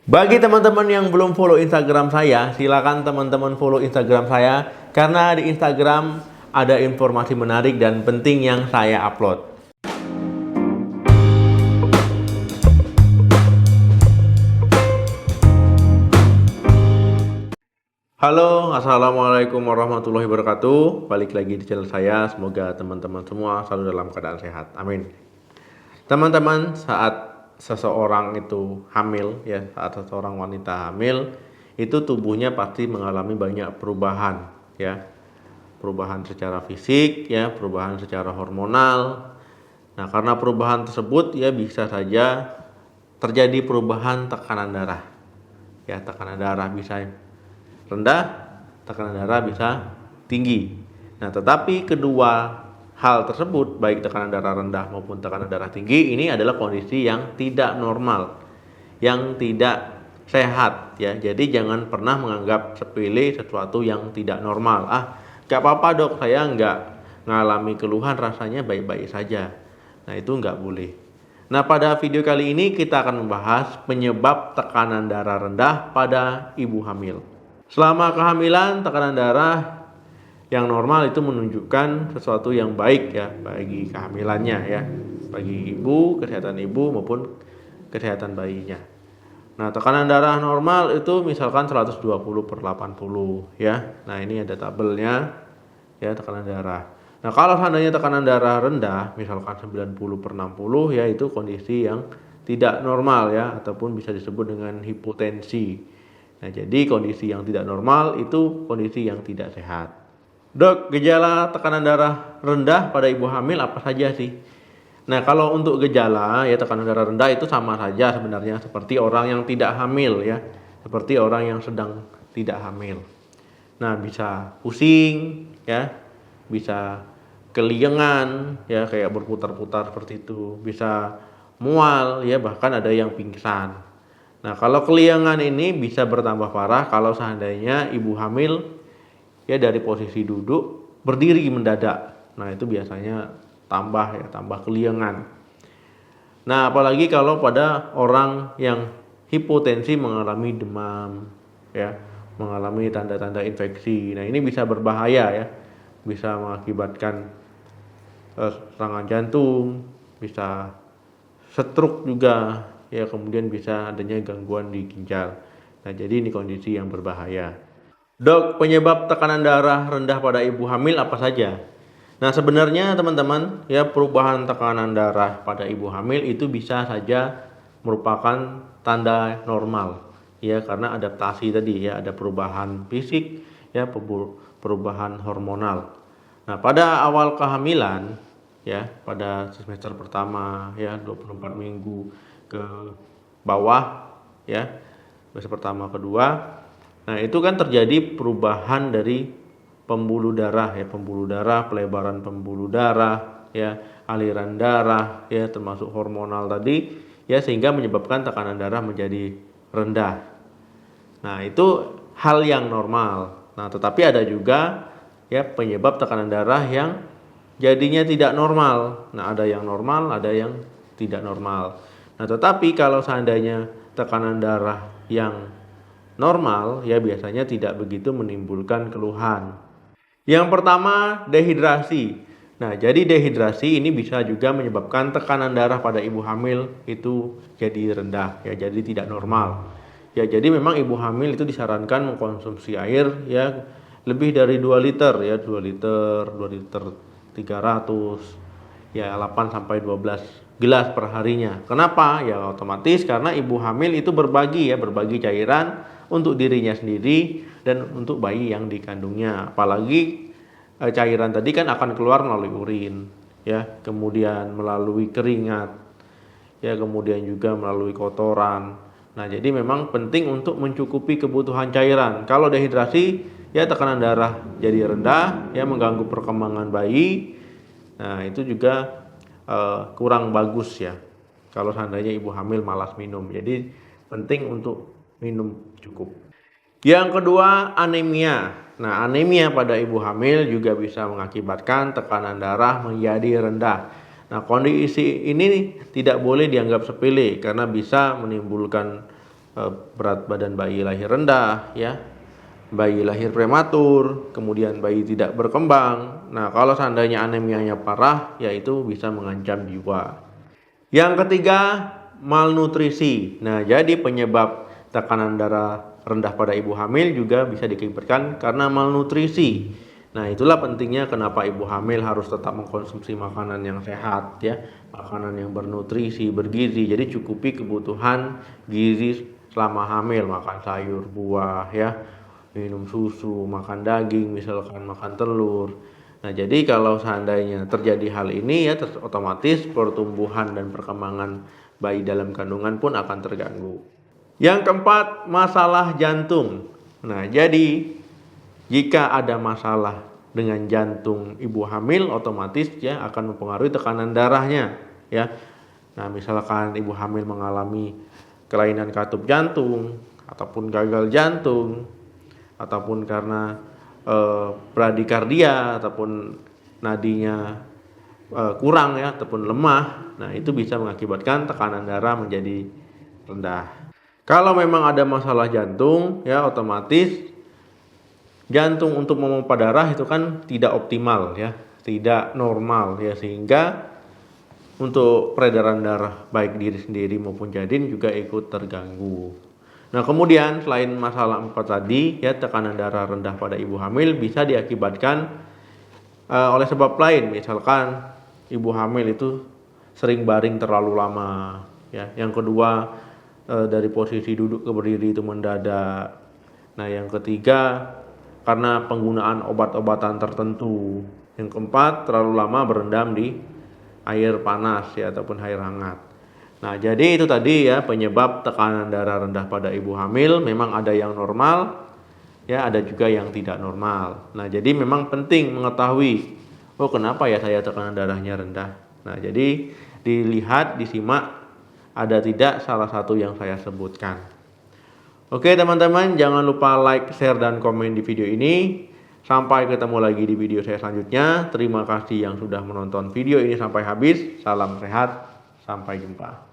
Bagi teman-teman yang belum follow Instagram saya, silakan teman-teman follow Instagram saya karena di Instagram ada informasi menarik dan penting yang saya upload. Halo, assalamualaikum warahmatullahi wabarakatuh. Balik lagi di channel saya. Semoga teman-teman semua selalu dalam keadaan sehat. Amin. Teman-teman, saat seseorang itu hamil, ya, saat seseorang wanita hamil, itu tubuhnya pasti mengalami banyak perubahan, ya, perubahan secara fisik, ya, perubahan secara hormonal. Nah, karena perubahan tersebut, ya, bisa saja terjadi perubahan tekanan darah, ya, tekanan darah bisa rendah, tekanan darah bisa tinggi. Nah, tetapi kedua hal tersebut, baik tekanan darah rendah maupun tekanan darah tinggi, ini adalah kondisi yang tidak normal, yang tidak sehat, ya. Jadi jangan pernah menganggap sepele sesuatu yang tidak normal. Gak apa-apa dok, saya nggak ngalami keluhan, rasanya baik-baik saja. Nah, itu nggak boleh. Nah, pada video kali ini kita akan membahas penyebab tekanan darah rendah pada ibu hamil. Selama kehamilan, tekanan darah yang normal itu menunjukkan sesuatu yang baik, ya, bagi kehamilannya, ya, bagi ibu, kesehatan ibu maupun kesehatan bayinya. Nah, tekanan darah normal itu misalkan 120/80, ya. Nah, ini ada tabelnya, ya, tekanan darah. Nah, kalau seandainya tekanan darah rendah misalkan 90/60, ya, itu kondisi yang tidak normal, ya, ataupun bisa disebut dengan hipotensi. Nah, jadi kondisi yang tidak normal itu kondisi yang tidak sehat. Dok, gejala tekanan darah rendah pada ibu hamil apa saja sih? Nah, kalau untuk gejala, ya, tekanan darah rendah itu sama saja sebenarnya seperti orang yang tidak hamil, ya, seperti orang yang sedang tidak hamil. Nah, bisa pusing, ya, bisa keliengan, ya, kayak berputar-putar seperti itu, bisa mual, ya, bahkan ada yang pingsan. Nah, kalau keliengan ini bisa bertambah parah kalau seandainya ibu hamil, ya, dari posisi duduk berdiri mendadak. Nah, itu biasanya tambah keliengan. Nah, apalagi kalau pada orang yang hipotensi mengalami demam, ya, mengalami tanda-tanda infeksi. Nah, ini bisa berbahaya, ya. Bisa mengakibatkan serangan jantung, bisa stroke juga, ya, kemudian bisa adanya gangguan di ginjal. Nah, jadi ini kondisi yang berbahaya. Dok, penyebab tekanan darah rendah pada ibu hamil apa saja? Nah, sebenarnya teman-teman, ya, perubahan tekanan darah pada ibu hamil itu bisa saja merupakan tanda normal, ya, karena adaptasi tadi, ya, ada perubahan fisik, ya, perubahan hormonal. Nah, pada awal kehamilan, ya, pada semester pertama, ya, 24 minggu ke bawah, ya, semester pertama kedua. Nah, itu kan terjadi perubahan dari pembuluh darah, ya, pembuluh darah, pelebaran pembuluh darah, ya, aliran darah, ya, termasuk hormonal tadi, ya, sehingga menyebabkan tekanan darah menjadi rendah. Nah, itu hal yang normal. Nah, tetapi ada juga, ya, penyebab tekanan darah yang jadinya tidak normal. Nah, ada yang normal, ada yang tidak normal. Nah, tetapi kalau seandainya tekanan darah yang normal, ya, biasanya tidak begitu menimbulkan keluhan. Yang pertama, dehidrasi. Nah, jadi dehidrasi ini bisa juga menyebabkan tekanan darah pada ibu hamil itu jadi rendah, ya, jadi tidak normal. Ya, jadi memang ibu hamil itu disarankan mengkonsumsi air, ya, lebih dari 2 liter, ya, 2 liter, 2 liter 300, ya, 8 sampai 12 gelas per harinya. Kenapa? Ya, otomatis karena ibu hamil itu berbagi, ya, berbagi cairan untuk dirinya sendiri dan untuk bayi yang dikandungnya. Apalagi cairan tadi kan akan keluar melalui urin, ya, kemudian melalui keringat, ya, kemudian juga melalui kotoran. Nah, jadi memang penting untuk mencukupi kebutuhan cairan. Kalau dehidrasi, ya, tekanan darah jadi rendah, ya, mengganggu perkembangan bayi. Nah, itu juga kurang bagus, ya, kalau seandainya ibu hamil malas minum. Jadi penting untuk minum cukup. Yang kedua, anemia. Nah, anemia pada ibu hamil juga bisa mengakibatkan tekanan darah menjadi rendah. Nah, kondisi ini tidak boleh dianggap sepele karena bisa menimbulkan berat badan bayi lahir rendah, ya, bayi lahir prematur, kemudian bayi tidak berkembang. Nah, kalau seandainya anemianya parah, yaitu bisa mengancam jiwa. Yang ketiga, malnutrisi. Nah, jadi penyebab tekanan darah rendah pada ibu hamil juga bisa diakibatkan karena malnutrisi. Nah, itulah pentingnya kenapa ibu hamil harus tetap mengkonsumsi makanan yang sehat, ya, makanan yang bernutrisi, bergizi. Jadi cukupi kebutuhan gizi selama hamil, makan sayur, buah, ya, minum susu, makan daging, misalkan makan telur. Nah, jadi kalau seandainya terjadi hal ini, ya, otomatis pertumbuhan dan perkembangan bayi dalam kandungan pun akan terganggu. Yang keempat, masalah jantung. Nah, jadi jika ada masalah dengan jantung ibu hamil, otomatis ya akan mempengaruhi tekanan darahnya, ya. Nah, misalkan ibu hamil mengalami kelainan katup jantung ataupun gagal jantung ataupun karena bradikardia ataupun nadinya kurang, ya, ataupun lemah. Nah, itu bisa mengakibatkan tekanan darah menjadi rendah. Kalau memang ada masalah jantung, ya, otomatis jantung untuk memompa darah itu kan tidak optimal, ya, tidak normal, ya, sehingga untuk peredaran darah baik diri sendiri maupun janin juga ikut terganggu. Nah, kemudian selain masalah 4 tadi, ya, tekanan darah rendah pada ibu hamil bisa diakibatkan oleh sebab lain. Misalkan ibu hamil itu sering baring terlalu lama, ya. Yang kedua, dari posisi duduk ke berdiri itu mendadak. Nah, yang ketiga, karena penggunaan obat-obatan tertentu. Yang keempat, terlalu lama berendam di air panas, ya, ataupun air hangat. Nah, jadi itu tadi, ya, penyebab tekanan darah rendah pada ibu hamil. Memang ada yang normal, ya, ada juga yang tidak normal. Nah, jadi memang penting mengetahui, oh, kenapa ya saya tekanan darahnya rendah. Nah, jadi dilihat, disimak ada tidak salah satu yang saya sebutkan. Oke teman-teman, jangan lupa like, share, dan komen di video ini. Sampai ketemu lagi di video saya selanjutnya. Terima kasih yang sudah menonton video ini sampai habis. Salam sehat, sampai jumpa.